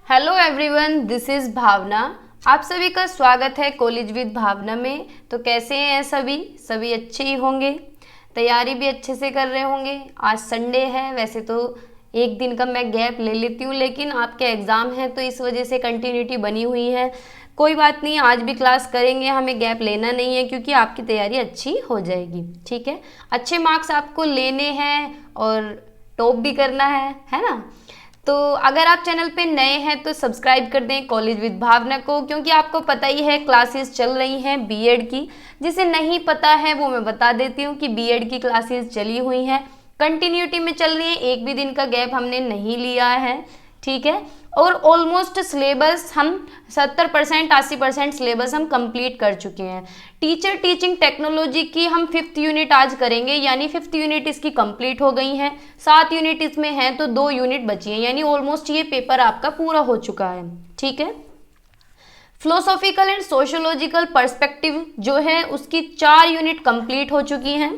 Hello everyone, this is भावना। आप सभी का स्वागत है कॉलेज विद भावना में। तो कैसे हैं सभी अच्छे ही होंगे, तैयारी भी अच्छे से कर रहे होंगे। आज संडे है, वैसे तो एक दिन का मैं गैप ले लेती हूँ, लेकिन आपके एग्ज़ाम है तो इस वजह से कंटिन्यूटी बनी हुई है। कोई बात नहीं, आज भी क्लास करेंगे, हमें गैप लेना नहीं है क्योंकि आपकी तैयारी अच्छी हो जाएगी। ठीक है, अच्छे मार्क्स आपको लेने हैं और टॉप भी करना है ना। तो अगर आप चैनल पे नए हैं तो सब्सक्राइब कर दें कॉलेज विद भावना को, क्योंकि आपको पता ही है क्लासेस चल रही हैं बीएड की। जिसे नहीं पता है वो मैं बता देती हूँ कि बीएड की क्लासेस चली हुई हैं, कंटिन्यूटी में चल रही है, एक भी दिन का गैप हमने नहीं लिया है। ठीक है, और ऑलमोस्ट सिलेबस हम 70% 80% सिलेबस हम कंप्लीट कर चुके हैं। टीचर टीचिंग टेक्नोलॉजी की हम 5th यूनिट आज करेंगे, यानी 5th यूनिट इसकी कंप्लीट हो गई है। 7 यूनिट इसमें हैं तो 2 यूनिट बची हैं, यानी ऑलमोस्ट ये पेपर आपका पूरा हो चुका है। ठीक है, फिलोसॉफिकल एंड सोशियोलॉजिकल पर्सपेक्टिव जो है उसकी 4 यूनिट कंप्लीट हो चुकी हैं।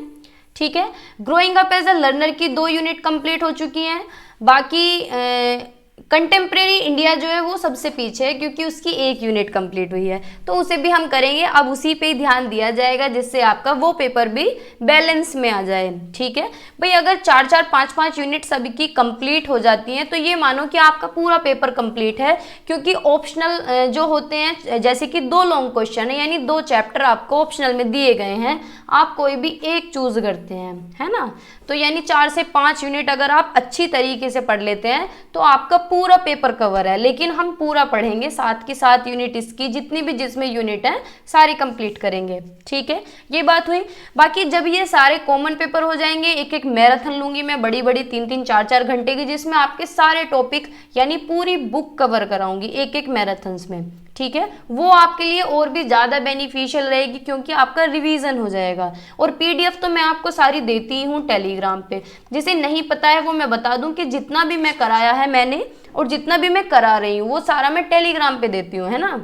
ठीक है, growing up as a learner की 2 यूनिट कंप्लीट हो चुकी हैं। बाकी कंटेम्प्रेरी इंडिया जो है वो सबसे पीछे है क्योंकि उसकी 1 यूनिट कंप्लीट हुई है, तो उसे भी हम करेंगे। अब उसी पे ही ध्यान दिया जाएगा जिससे आपका वो पेपर भी बैलेंस में आ जाए। ठीक है भाई, अगर 4-4 5-5 यूनिट सभी की कंप्लीट हो जाती हैं तो ये मानो कि आपका पूरा पेपर कंप्लीट है, क्योंकि ऑप्शनल जो होते हैं जैसे कि 2 लॉन्ग क्वेश्चन है, यानी 2 चैप्टर आपको ऑप्शनल में दिए गए हैं, आप कोई भी एक चूज करते हैं, है ना। तो यानी 4 से 5 यूनिट अगर आप अच्छी तरीके से पढ़ लेते हैं तो आपका पूरा पेपर कवर है। लेकिन हम पूरा पढ़ेंगे, 7 की 7 यूनिट इसकी जितनी भी जिसमें यूनिट है सारी कंप्लीट करेंगे। ठीक है, ये बात हुई। बाकी जब ये सारे कॉमन पेपर हो जाएंगे, एक एक मैराथन लूंगी मैं, बड़ी बड़ी 3-3 4-4 घंटे की, जिसमें आपके सारे टॉपिक यानी पूरी बुक कवर कराऊंगी एक एक मैराथन्स में। ठीक है, वो आपके लिए और भी ज़्यादा बेनिफिशियल रहेगी क्योंकि आपका रिवीजन हो जाएगा। और पीडीएफ तो मैं आपको सारी देती हूँ टेलीग्राम पे। जिसे नहीं पता है वो मैं बता दूं कि जितना भी मैं कराया है मैंने और जितना भी मैं करा रही हूँ वो सारा मैं टेलीग्राम पे देती हूँ, है ना।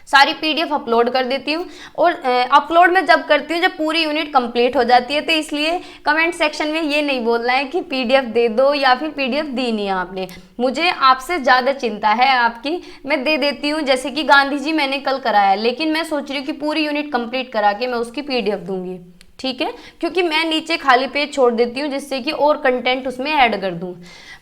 सारी पीडीएफ अपलोड कर देती हूँ, और अपलोड में जब करती हूँ जब पूरी यूनिट कंप्लीट हो जाती है। तो इसलिए कमेंट सेक्शन में ये नहीं बोलना है कि पीडीएफ दे दो या फिर पीडीएफ दी नहीं आपने। मुझे आपसे ज़्यादा चिंता है आपकी, मैं दे देती हूँ। जैसे कि गांधी जी मैंने कल कराया, लेकिन मैं सोच रही हूँ कि पूरी यूनिट कंप्लीट करा के मैं उसकी पीडीएफ दूंगी। ठीक है, क्योंकि मैं नीचे खाली पेज छोड़ देती हूँ जिससे कि और कंटेंट उसमें ऐड कर दूँ।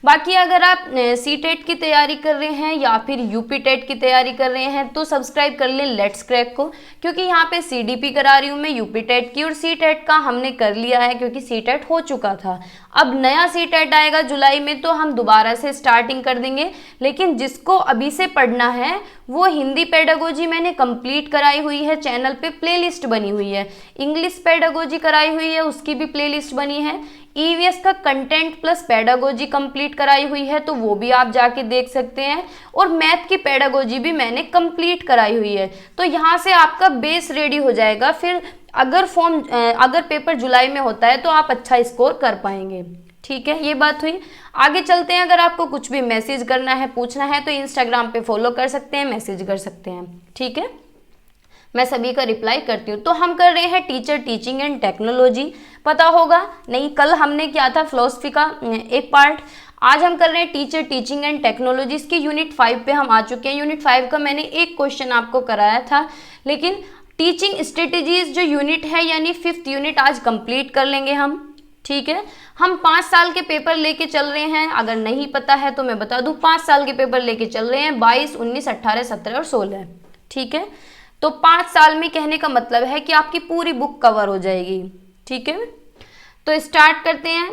बाकी अगर आप सीटेट की तैयारी कर रहे हैं या फिर यूपी टेट की तैयारी कर रहे हैं तो सब्सक्राइब कर लें लेट्स क्रैक को, क्योंकि यहाँ पे सीडीपी करा रही हूँ मैं यूपी टेट की, और सीटेट का हमने कर लिया है क्योंकि सीटेट हो चुका था। अब नया सीटेट आएगा जुलाई में तो हम दोबारा से स्टार्टिंग कर देंगे। लेकिन जिसको अभी से पढ़ना है वो हिंदी पेडागोजी मैंने कंप्लीट कराई हुई है, चैनल पे प्लेलिस्ट बनी हुई है। इंग्लिश पेडागोजी कराई हुई है, उसकी भी प्लेलिस्ट बनी है। ईवीएस का कंटेंट प्लस पेडागोजी कंप्लीट कराई हुई है तो वो भी आप जाके देख सकते हैं। और मैथ की पेडागोजी भी मैंने कंप्लीट कराई हुई है, तो यहाँ से आपका बेस रेडी हो जाएगा। फिर अगर पेपर जुलाई में होता है तो आप अच्छा स्कोर कर पाएंगे। ठीक है, ये बात हुई। आगे चलते हैं। अगर आपको कुछ भी मैसेज करना है, पूछना है तो इंस्टाग्राम पे फॉलो कर सकते हैं, मैसेज कर सकते हैं। ठीक है, मैं सभी का रिप्लाई करती हूँ। तो हम कर रहे हैं टीचर टीचिंग एंड टेक्नोलॉजी, पता होगा नहीं, कल हमने किया था फिलोसफी का एक पार्ट, आज हम कर रहे हैं टीचर टीचिंग एंड टेक्नोलॉजी। इसकी यूनिट 5 पे हम आ चुके हैं। यूनिट 5 का मैंने एक क्वेश्चन आपको कराया था, लेकिन टीचिंग स्ट्रेटेजीज जो यूनिट है यानी 5th यूनिट आज कंप्लीट कर लेंगे हम। ठीक है, हम 5 साल के पेपर लेके चल रहे हैं। अगर नहीं पता है तो मैं बता दूं, 5 साल के पेपर लेके चल रहे हैं, 22, 19, 18, 17 और 16। ठीक है, तो 5 साल में कहने का मतलब है कि आपकी पूरी बुक कवर हो जाएगी। ठीक है, तो स्टार्ट करते हैं।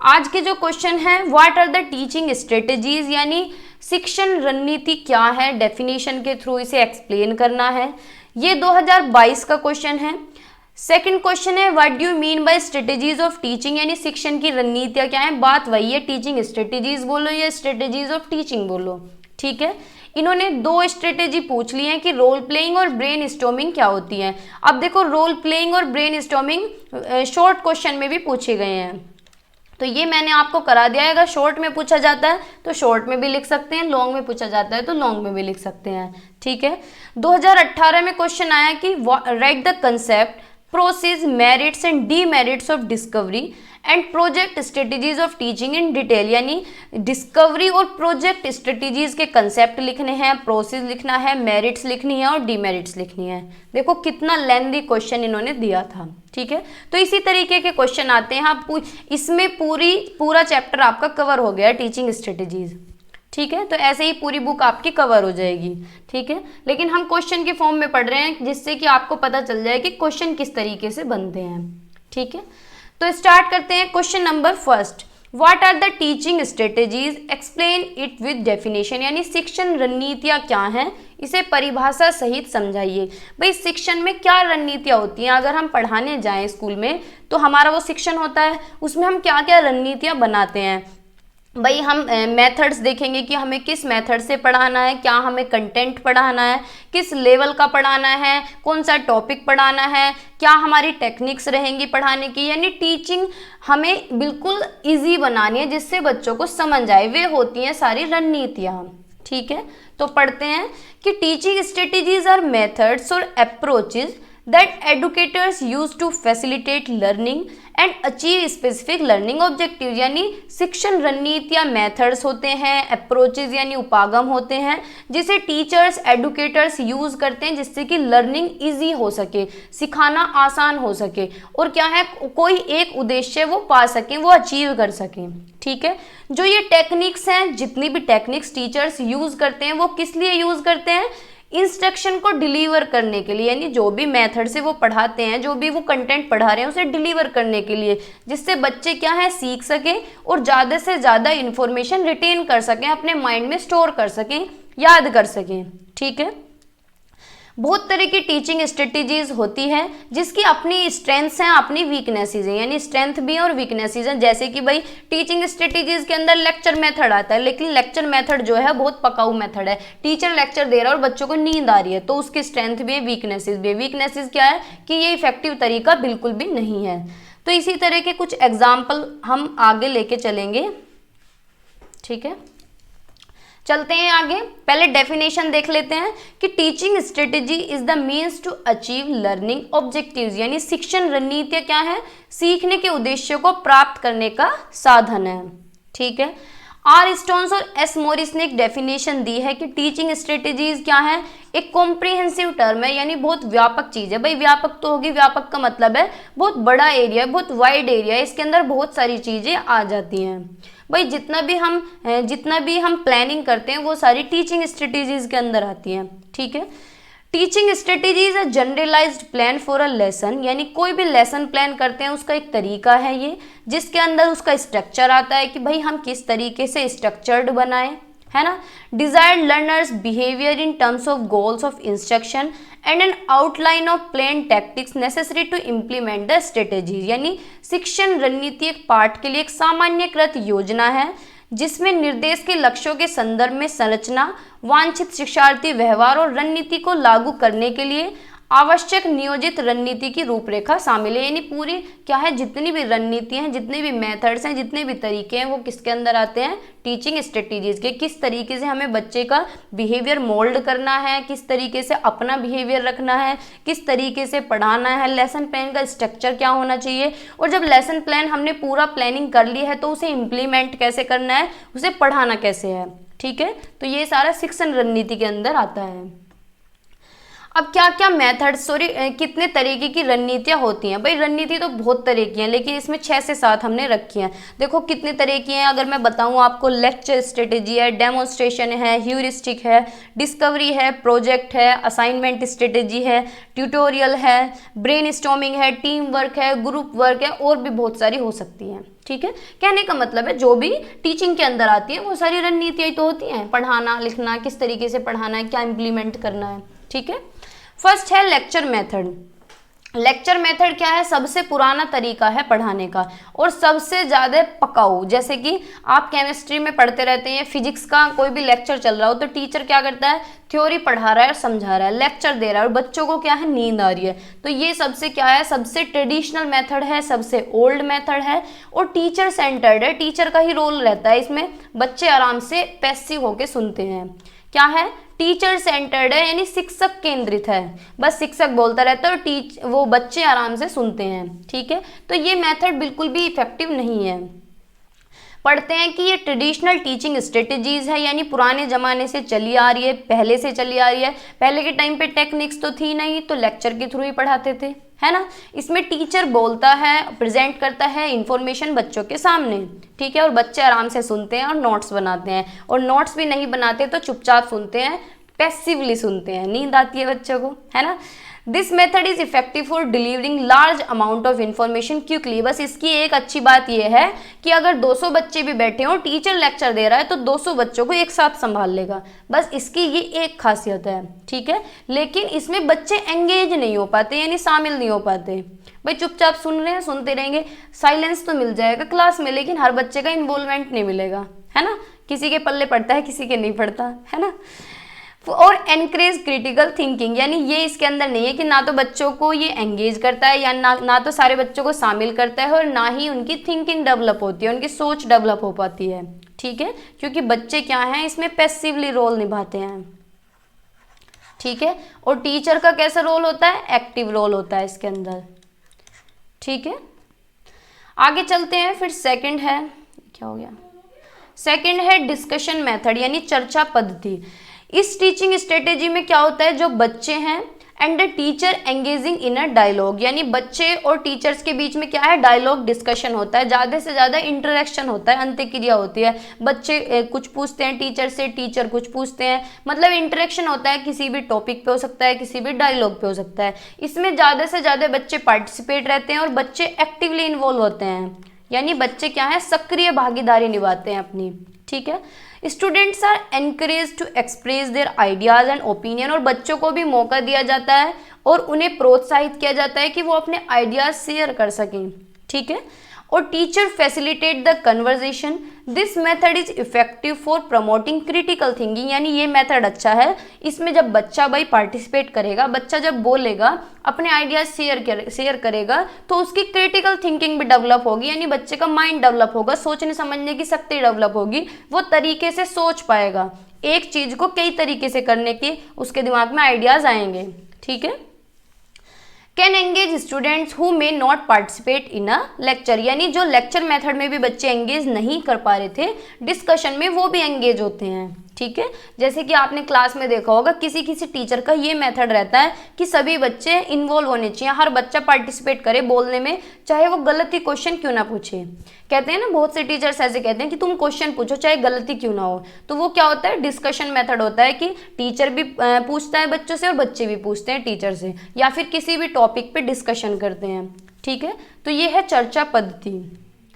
आज के जो क्वेश्चन है, what are the teaching strategies, यानी शिक्षण रणनीति क्या है, डेफिनेशन के थ्रू इसे एक्सप्लेन करना है। ये 2022 का क्वेश्चन है। सेकंड क्वेश्चन है, what do you mean by strategies of teaching, यानी शिक्षण की रणनीतियां क्या है। बात वही है, टीचिंग स्ट्रेटेजीज बोलो या स्ट्रेटेजीज ऑफ टीचिंग बोलो। ठीक है, इन्होंने 2 स्ट्रेटेजी पूछ ली हैं कि रोल प्लेइंग और ब्रेन स्टॉर्मिंग क्या होती है। अब देखो, रोल प्लेइंग और ब्रेन स्टॉर्मिंग शॉर्ट क्वेश्चन में भी पूछे गए हैं, तो ये मैंने आपको करा दिया है। अगर शॉर्ट में पूछा जाता है तो शॉर्ट में भी लिख सकते हैं, लॉन्ग में पूछा जाता है तो लॉन्ग में भी लिख सकते हैं। ठीक है, 2018 में क्वेश्चन आया कि right the concept, process, merits and demerits of discovery and project strategies of teaching in detail, यानी डिस्कवरी और प्रोजेक्ट स्ट्रेटेजीज के कंसेप्ट लिखने हैं, प्रोसेस लिखना है, मेरिट्स लिखनी है और डीमेरिट्स लिखनी है। देखो कितना लेंथी क्वेश्चन इन्होंने दिया था, ठीक है। तो इसी तरीके के क्वेश्चन आते हैं। आप इसमें पूरा चैप्टर आपका कवर हो गया टीचिंग स्ट्रेटेजीज, ठीक है। तो ऐसे ही पूरी बुक आपकी कवर हो जाएगी, ठीक है। लेकिन हम क्वेश्चन के फॉर्म में पढ़ रहे हैं जिससे कि आपको पता चल जाए कि क्वेश्चन किस तरीके से बनते हैं, ठीक है। तो स्टार्ट करते हैं question number first. What are the teaching strategies, explain it with definition, यानी शिक्षण रणनीतियाँ क्या हैं, इसे परिभाषा सहित समझाइए। भाई शिक्षण में क्या रणनीतियाँ होती हैं, अगर हम पढ़ाने जाएं स्कूल में तो हमारा वो शिक्षण होता है, उसमें हम क्या क्या रणनीतियाँ बनाते हैं। भाई हम मेथड्स देखेंगे कि हमें किस मेथड से पढ़ाना है, क्या हमें कंटेंट पढ़ाना है, किस लेवल का पढ़ाना है, कौन सा टॉपिक पढ़ाना है, क्या हमारी टेक्निक्स रहेंगी पढ़ाने की, यानी टीचिंग हमें बिल्कुल इजी बनानी है जिससे बच्चों को समझ आए, वे होती हैं सारी रणनीतियाँ, ठीक है। तो पढ़ते हैं कि टीचिंग स्ट्रेटेजीज आर मेथड्स और approaches that educators use to facilitate learning and achieve specific learning objectives, यानी शिक्षण रणनीतियाँ मेथड्स होते हैं, अप्रोचेज यानी उपागम होते हैं जिसे टीचर्स एडुकेटर्स यूज करते हैं जिससे कि लर्निंग इजी हो सके, सिखाना आसान हो सके, और क्या है कोई एक उद्देश्य वो पा सकें, वो अचीव कर सकें, ठीक है। जो ये टेक्निक्स हैं, जितनी भी टेक्निक्स टीचर्स यूज करते हैं वो किस लिए यूज करते हैं, इंस्ट्रक्शन को डिलीवर करने के लिए, यानी जो भी मेथड से वो पढ़ाते हैं, जो भी वो कंटेंट पढ़ा रहे हैं उसे डिलीवर करने के लिए, जिससे बच्चे क्या है सीख सकें और ज़्यादा से ज़्यादा इंफॉर्मेशन रिटेन कर सकें, अपने माइंड में स्टोर कर सकें, याद कर सकें, ठीक है। बहुत तरह की टीचिंग स्ट्रेटेजीज होती है जिसकी अपनी स्ट्रेंथ्स हैं, अपनी वीकनेसेस हैं, यानी स्ट्रेंथ भी और वीकनेसेस हैं। जैसे कि भाई टीचिंग स्ट्रेटेजीज के अंदर लेक्चर मेथड आता है, लेकिन लेक्चर मेथड जो है बहुत पकाऊ मेथड है, टीचर लेक्चर दे रहा है और बच्चों को नींद आ रही है, तो उसकी स्ट्रेंथ भी है, वीकनेसेस भी है। वीकनेसेस क्या है कि ये इफेक्टिव तरीका बिल्कुल भी नहीं है। तो इसी तरह के कुछ एग्जाम्पल हम आगे लेके चलेंगे, ठीक है। चलते हैं आगे, पहले डेफिनेशन देख लेते हैं कि teaching strategy is the means to achieve learning objectives, यानी शिक्षण रणनीतियाँ क्या है, सीखने के उद्देश्य को प्राप्त करने का साधन है, ठीक है। आर स्टोन्स और एस मोरिस ने एक डेफिनेशन दी है कि टीचिंग स्ट्रेटेजीज क्या है, एक कॉम्प्रिहेंसिव टर्म है, यानी बहुत व्यापक चीज है। भाई व्यापक तो होगी, व्यापक का मतलब है बहुत बड़ा एरिया, बहुत वाइड एरिया है, इसके अंदर बहुत सारी चीजें आ जाती हैं। भाई जितना भी हम प्लानिंग करते हैं वो सारी टीचिंग स्ट्रेटेजीज के अंदर आती हैं, ठीक है। Teaching strategies a generalized plan for a lesson, यानी कोई भी लेसन प्लान करते हैं उसका एक तरीका है ये, जिसके अंदर उसका स्ट्रक्चर आता है कि भाई हम किस तरीके से स्ट्रक्चर्ड बनाएं, है ना। Desired learners behaviour in terms of goals of instruction and an outline of plan tactics necessary to implement the strategy, यानी शिक्षण रणनीति एक पाठ के लिए एक सामान्यकृत योजना है जिसमें निर्देश के लक्ष्यों के संदर्भ में संरचना, वांछित शिक्षार्थी व्यवहार और रणनीति को लागू करने के लिए आवश्यक नियोजित रणनीति की रूपरेखा शामिल है। यानी पूरी क्या है, जितनी भी रणनीति हैं, जितने भी मेथड्स हैं, जितने भी तरीके हैं, वो किसके अंदर आते हैं, टीचिंग स्ट्रेटेजीज के। किस तरीके से हमें बच्चे का बिहेवियर मोल्ड करना है, किस तरीके से अपना बिहेवियर रखना है, किस तरीके से पढ़ाना है, लेसन प्लान का स्ट्रक्चर क्या होना चाहिए, और जब लेसन प्लान हमने पूरा प्लानिंग कर ली है तो उसे इम्प्लीमेंट कैसे करना है, उसे पढ़ाना कैसे है, ठीक है। तो ये सारा शिक्षण रणनीति के अंदर आता है। अब क्या क्या मेथड्स कितने तरीके की रणनीतियाँ होती हैं। भाई रणनीति तो बहुत तरह की हैं, लेकिन इसमें 6 से 7 हमने रखी हैं। देखो कितने तरह की हैं, अगर मैं बताऊं आपको, लेक्चर स्ट्रेटेजी है, डेमोन्स्ट्रेशन है, ह्यूरिस्टिक है, डिस्कवरी है, प्रोजेक्ट है, असाइनमेंट स्ट्रेटेजी है, ट्यूटोरियल है, ब्रेनस्टॉर्मिंग है, टीम वर्क है, ग्रुप वर्क है, और भी बहुत सारी हो सकती हैं, ठीक है। कहने का मतलब है जो भी टीचिंग के अंदर आती है वो सारी रणनीतियाँ तो होती हैं, पढ़ाना लिखना, किस तरीके से पढ़ाना है, क्या इम्प्लीमेंट करना है, ठीक है। फर्स्ट है लेक्चर मेथड। लेक्चर मेथड क्या है, सबसे पुराना तरीका है पढ़ाने का और सबसे ज़्यादा पकाऊ। जैसे कि आप केमिस्ट्री में पढ़ते रहते हैं, फिजिक्स का कोई भी लेक्चर चल रहा हो तो टीचर क्या करता है, थ्योरी पढ़ा रहा है और समझा रहा है, लेक्चर दे रहा है और बच्चों को क्या है, नींद आ रही है। तो ये सबसे क्या है, सबसे ट्रेडिशनल मेथड है, सबसे ओल्ड मेथड है और टीचर सेंटर्ड है। टीचर का ही रोल रहता है इसमें, बच्चे आराम से पैसिव होके सुनते हैं। क्या है, टीचर सेंटर्ड है, यानी शिक्षक केंद्रित है। बस शिक्षक बोलता रहता है और वो बच्चे आराम से सुनते हैं। ठीक है, तो ये मेथड बिल्कुल भी इफेक्टिव नहीं है। पढ़ते हैं कि ये ट्रेडिशनल टीचिंग स्ट्रेटेजीज है, यानी पुराने ज़माने से चली आ रही है, पहले से चली आ रही है। पहले के टाइम पे टेक्निक्स तो थी नहीं, तो लेक्चर के थ्रू ही पढ़ाते थे, है ना। इसमें टीचर बोलता है, प्रेजेंट करता है इंफॉर्मेशन बच्चों के सामने, ठीक है, और बच्चे आराम से सुनते हैं और नोट्स बनाते हैं। और नोट्स भी नहीं बनाते तो चुपचाप सुनते हैं, पैसिवली सुनते हैं, नींद आती है बच्चों को, है ना। This method is effective for delivering large amount of information quickly. बस इसकी एक अच्छी बात यह है कि अगर 200 बच्चे भी बैठे हों, टीचर लेक्चर दे रहा है तो 200 बच्चों को एक साथ संभाल लेगा। बस इसकी ये एक खासियत है, ठीक है। लेकिन इसमें बच्चे एंगेज नहीं हो पाते, यानी शामिल नहीं हो पाते। भाई चुपचाप सुन रहे हैं, सुनते रहेंगे, साइलेंस तो मिल जाएगा क्लास में, लेकिन हर बच्चे का इन्वॉल्वमेंट नहीं मिलेगा, है ना। किसी के पल्ले पड़ता है, किसी के नहीं पड़ता, है ना। और एनकरेज क्रिटिकल थिंकिंग, यानी ये इसके अंदर नहीं है कि ना तो बच्चों को ये एंगेज करता है, या ना तो सारे बच्चों को शामिल करता है, और ना ही उनकी थिंकिंग डेवलप होती है, उनकी सोच डेवलप हो पाती है, ठीक है। क्योंकि बच्चे क्या हैं, इसमें पैसिवली रोल निभाते हैं, ठीक है। और टीचर का कैसा रोल होता है, एक्टिव रोल होता है इसके अंदर, ठीक है। आगे चलते हैं, फिर सेकंड है, क्या हो गया, सेकंड है डिस्कशन मेथड, यानी चर्चा पद्धति। इस टीचिंग स्ट्रेटेजी में क्या होता है, जो बच्चे हैं and the teacher engaging in a dialogue, यानी बच्चे और टीचर्स के बीच में क्या है, डायलॉग डिस्कशन होता है, ज़्यादा से ज़्यादा इंटरेक्शन होता है, अंतःक्रिया होती है। बच्चे कुछ पूछते हैं टीचर से, टीचर कुछ पूछते हैं, मतलब इंटरेक्शन होता है, किसी भी टॉपिक पे हो सकता है, किसी भी डायलॉग पे हो सकता है। इसमें ज़्यादा से ज़्यादा बच्चे पार्टिसिपेट रहते हैं और बच्चे एक्टिवली इन्वॉल्व होते हैं, यानी बच्चे क्या है, सक्रिय भागीदारी निभाते हैं अपनी, ठीक है। Students are encourage to express their ideas and opinion, और बच्चों को भी मौका दिया जाता है और उन्हें प्रोत्साहित किया जाता है कि वो अपने आइडियाज शेयर कर सकें, ठीक है। और teacher facilitate the conversation, this method is effective for promoting critical thinking, यानी ये मेथड अच्छा है। इसमें जब बच्चा भाई पार्टिसिपेट करेगा, बच्चा जब बोलेगा, अपने आइडियाज शेयर करेगा, तो उसकी क्रिटिकल थिंकिंग भी डेवलप होगी, यानी बच्चे का माइंड डेवलप होगा, सोचने समझने की शक्ति डेवलप होगी, वो तरीके से सोच पाएगा, एक चीज को कई तरीके से करने के उसके दिमाग में आइडियाज आएंगे, ठीक है। Can engage students who may not participate in a lecture, यानी जो लेक्चर मेथड में भी बच्चे एंगेज नहीं कर पा रहे थे, डिस्कशन में वो भी एंगेज होते हैं, ठीक है। जैसे कि आपने क्लास में देखा होगा, किसी किसी टीचर का ये मेथड रहता है कि सभी बच्चे इन्वॉल्व होने चाहिए, हर बच्चा पार्टिसिपेट करे बोलने में, चाहे वो गलत ही क्वेश्चन क्यों ना पूछे। कहते हैं ना, बहुत से टीचर्स ऐसे कहते हैं कि तुम क्वेश्चन पूछो चाहे गलत ही क्यों ना हो। तो वो क्या होता है, डिस्कशन मेथड होता है कि टीचर भी पूछता है बच्चों से और बच्चे भी पूछते हैं टीचर से, या फिर किसी भी टॉपिक पे डिस्कशन करते हैं, ठीक है। तो ये है चर्चा पद्धति,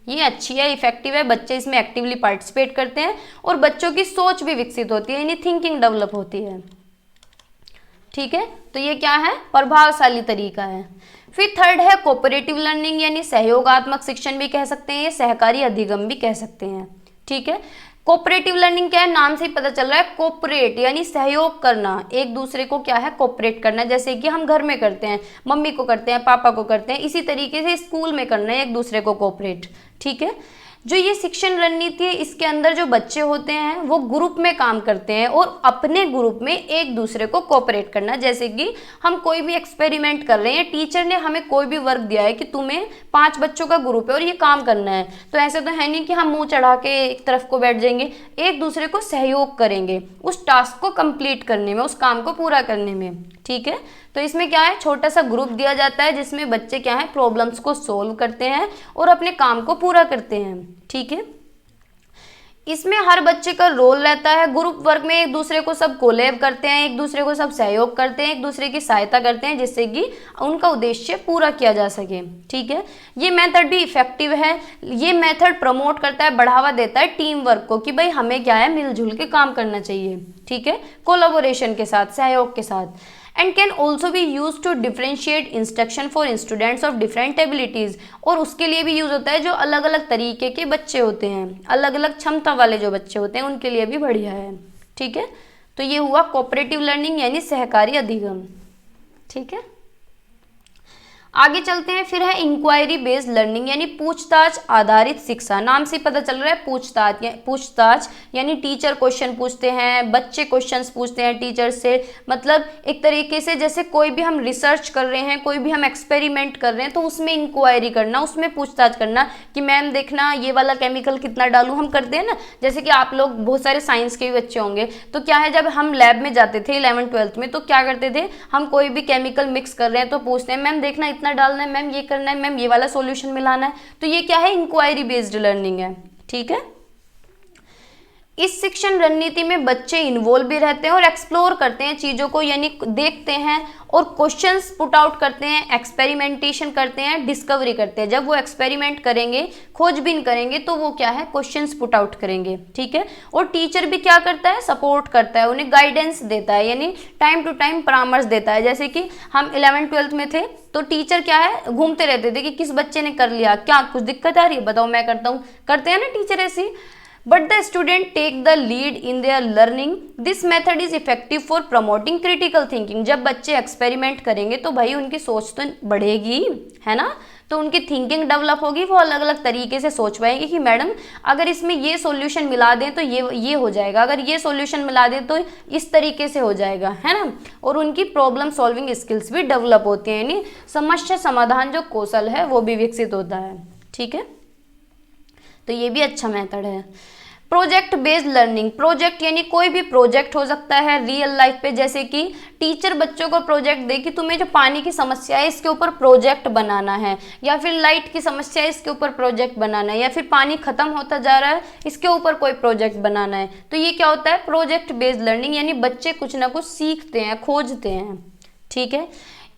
ये अच्छी है, इफेक्टिव है, बच्चे इसमें एक्टिवली पार्टिसिपेट करते हैं और बच्चों की सोच भी विकसित होती है, यानी थिंकिंग डेवलप होती है, ठीक है। तो ये क्या है, प्रभावशाली तरीका है। फिर थर्ड है कोऑपरेटिव लर्निंग, यानी सहयोगात्मक शिक्षण भी कह सकते हैं, सहकारी अधिगम भी कह सकते हैं, ठीक है। कोऑपरेटिव लर्निंग क्या है, नाम से ही पता चल रहा है, कोऑपरेट यानी सहयोग करना, एक दूसरे को क्या है, कोऑपरेट करना, जैसे कि हम घर में करते हैं, मम्मी को करते हैं, पापा को करते हैं, इसी तरीके से स्कूल में करना है एक दूसरे को कोऑपरेट, ठीक है। जो ये शिक्षण रणनीति है, इसके अंदर जो बच्चे होते हैं वो ग्रुप में काम करते हैं और अपने ग्रुप में एक दूसरे को कोऑपरेट करना। जैसे कि हम कोई भी एक्सपेरिमेंट कर रहे हैं, टीचर ने हमें कोई भी वर्क दिया है कि तुम्हें 5 बच्चों का ग्रुप है और ये काम करना है, तो ऐसे तो है नहीं कि हम मुंह चढ़ा के एक तरफ को बैठ जाएंगे, एक दूसरे को सहयोग करेंगे उस टास्क को कंप्लीट करने में, उस काम को पूरा करने में, ठीक है। तो इसमें क्या है, छोटा सा ग्रुप दिया जाता है जिसमें बच्चे क्या है, प्रॉब्लम्स को सोल्व करते हैं और अपने काम को पूरा करते हैं, ठीक है। इसमें हर बच्चे का रोल रहता है, ग्रुप वर्क में एक दूसरे को सब कोलैब करते हैं, एक दूसरे को सब सहयोग करते हैं, एक दूसरे की सहायता करते हैं जिससे कि उनका उद्देश्य पूरा किया जा सके, ठीक है। ये मेथड भी इफेक्टिव है, ये मेथड प्रमोट करता है, बढ़ावा देता है टीम वर्क को कि भाई हमें क्या है, मिलजुल के काम करना चाहिए, ठीक है, कोलैबोरेशन के साथ, सहयोग के साथ। एंड कैन ऑल्सो भी use to differentiate instruction for students of different abilities, और उसके लिए भी यूज होता है जो अलग अलग तरीके के बच्चे होते हैं, अलग अलग क्षमता वाले जो बच्चे होते हैं उनके लिए भी बढ़िया है, ठीक है। तो ये हुआ कोऑपरेटिव लर्निंग यानी सहकारी अधिगम, ठीक है। आगे चलते हैं, फिर है इंक्वायरी बेस्ड लर्निंग यानी पूछताछ आधारित शिक्षा। नाम से पता चल रहा है पूछताछ यानी टीचर क्वेश्चन पूछते हैं, बच्चे क्वेश्चंस पूछते हैं टीचर से। मतलब एक तरीके से जैसे कोई भी हम रिसर्च कर रहे हैं, कोई भी हम एक्सपेरिमेंट कर रहे हैं, तो उसमें इंक्वायरी करना, उसमें पूछताछ करना कि मैम देखना ये वाला केमिकल कितना डालूं, हम करते हैं ना। जैसे कि आप लोग बहुत सारे साइंस के भी बच्चे होंगे, तो क्या है, जब हम लैब में जाते थे 11th 12th में, तो क्या करते थे, हम कोई भी केमिकल मिक्स कर रहे हैं तो पूछते हैं मैम देखना इतना डालना है, मैम ये करना है, मैम ये वाला सॉल्यूशन मिलाना है। तो ये क्या है, इंक्वायरी बेस्ड लर्निंग है। ठीक है, इस शिक्षण रणनीति में बच्चे इन्वॉल्व भी रहते हैं और एक्सप्लोर करते हैं चीज़ों को, यानी देखते हैं और क्वेश्चंस पुट आउट करते हैं, एक्सपेरिमेंटेशन करते हैं, डिस्कवरी करते हैं। जब वो एक्सपेरिमेंट करेंगे, खोजबीन करेंगे, तो वो क्या है, क्वेश्चंस पुट आउट करेंगे। ठीक है, और टीचर भी क्या करता है, सपोर्ट करता है, उन्हें गाइडेंस देता है, यानी टाइम टू टाइम परामर्श देता है। जैसे कि हम 11th 12th में थे, तो टीचर क्या है, घूमते रहते थे कि किस बच्चे ने कर लिया, क्या कुछ दिक्कत आ रही है, बताओ मैं करता हूँ, करते हैं ना टीचर ऐसी। But the student take the lead in their learning. This method is effective for promoting critical thinking. जब बच्चे एक्सपेरिमेंट करेंगे तो भाई उनकी सोच तो बढ़ेगी, है ना, तो उनकी थिंकिंग डेवलप होगी, वो अलग अलग तरीके से सोच पाएंगे कि मैडम अगर इसमें ये सॉल्यूशन मिला दें तो ये हो जाएगा, अगर ये सॉल्यूशन मिला दें तो इस तरीके से हो जाएगा, है ना। और उनकी प्रॉब्लम सॉल्विंग स्किल्स भी डेवलप होती हैं, यानी समस्या समाधान जो कौशल है वो भी विकसित होता है। ठीक है, तो ये भी अच्छा मेथड है। प्रोजेक्ट बेस्ड लर्निंग, प्रोजेक्ट यानी कोई भी प्रोजेक्ट हो सकता है रियल लाइफ पे, जैसे कि टीचर बच्चों को प्रोजेक्ट दे कि तुम्हें जो पानी की समस्या है इसके ऊपर प्रोजेक्ट बनाना है, या फिर लाइट की समस्या है इसके ऊपर प्रोजेक्ट बनाना है, या फिर पानी खत्म होता जा रहा है इसके ऊपर कोई प्रोजेक्ट बनाना है। तो ये क्या होता है, प्रोजेक्ट बेस्ड लर्निंग, यानी बच्चे कुछ ना कुछ सीखते हैं, खोजते हैं। ठीक है,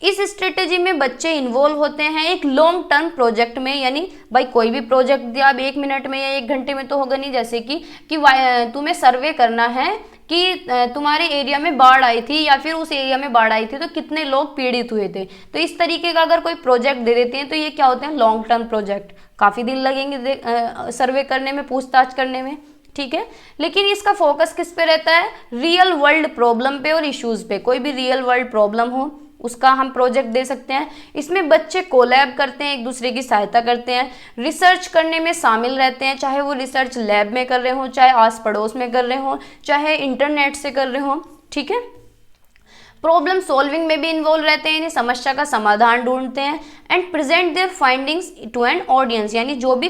इस स्ट्रेटेजी में बच्चे इन्वॉल्व होते हैं एक लॉन्ग टर्म प्रोजेक्ट में, यानी भाई कोई भी प्रोजेक्ट दिया अब 1 मिनट में या 1 घंटे में तो होगा नहीं। जैसे कि तुम्हें सर्वे करना है कि तुम्हारे एरिया में बाढ़ आई थी या फिर उस एरिया में बाढ़ आई थी तो कितने लोग पीड़ित हुए थे। तो इस तरीके का अगर कोई प्रोजेक्ट दे देते हैं तो ये क्या होते हैं, लॉन्ग टर्म प्रोजेक्ट, काफ़ी दिन लगेंगे सर्वे करने में, पूछताछ करने में। ठीक है, लेकिन इसका फोकस किस पे रहता है, रियल वर्ल्ड प्रॉब्लम पे और इश्यूज पे। कोई भी रियल वर्ल्ड प्रॉब्लम हो उसका हम प्रोजेक्ट दे सकते हैं। इसमें बच्चे कोलैब करते हैं, एक दूसरे की सहायता करते हैं, रिसर्च करने में शामिल रहते हैं, चाहे वो रिसर्च लैब में कर रहे हो, चाहे आस पड़ोस में कर रहे हो, चाहे इंटरनेट से कर रहे हो। ठीक है, प्रॉब्लम सॉल्विंग में भी इन्वॉल्व रहते हैं, यानी समस्या का समाधान ढूंढते हैं, and present their findings to an audience, यानी जो भी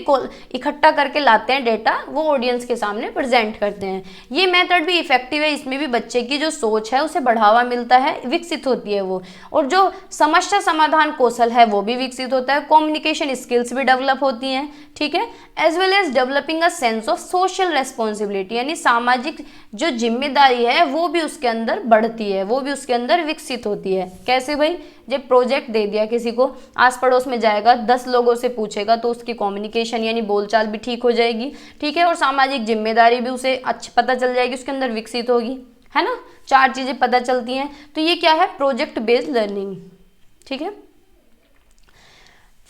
इकट्ठा करके लाते हैं डेटा वो ऑडियंस के सामने प्रेजेंट करते हैं। ये मेथड भी इफेक्टिव है, इसमें भी बच्चे की जो सोच है उसे बढ़ावा मिलता है, विकसित होती है वो, और जो समस्या समाधान कौशल है वो भी विकसित होता है, कम्युनिकेशन स्किल्स भी डेवलप होती हैं। ठीक है, as well as developing a sense of social responsibility, यानी सामाजिक जो जिम्मेदारी है वो भी उसके अंदर बढ़ती है, वो भी उसके अंदर विकसित होती है। कैसे भाई, जब प्रोजेक्ट दे दिया किसी को, आस पड़ोस में जाएगा 10 लोगों से पूछेगा तो उसकी कम्युनिकेशन यानी बोलचाल भी ठीक हो जाएगी। ठीक है, और सामाजिक जिम्मेदारी भी उसे अच्छा पता चल जाएगी, उसके अंदर विकसित होगी, है ना। 4 चीजें पता चलती हैं, तो ये क्या है, प्रोजेक्ट बेस्ड लर्निंग। ठीक है,